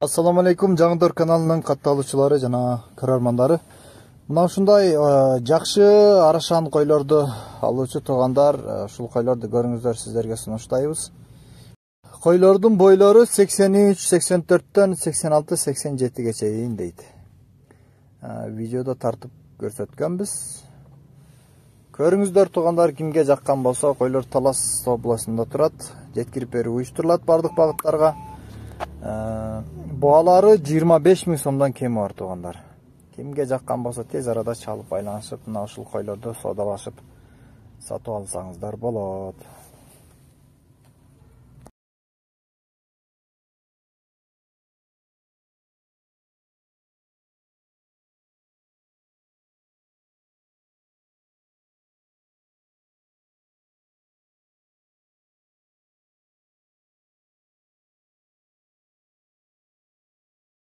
Assalamu alaikum, Жаңдор каналынын катталуучулары жана көрөрмандары. Мына ушундай жакшы арашан койлорду алуучу туугандар, ушул койлорду көрүңүздөр, сиздерге сунуштайбыз. Койлордун бойлору 83, 84төн 86, 87ге чейин дейт. Видеодо тартып көрсөткөнбүз. Көрүңүздөр туугандар, кимге жаккан болсо, койлор Талас областында турат. Жеткирип берүү уюштурулат бардык багыттарга. Баалары 25 000 сомдон кем бар туугандар. Кимге жаккан болсо тез арада чалып байланышып, мына ушул койлорду соодалашып сатып алсаңыздар болот.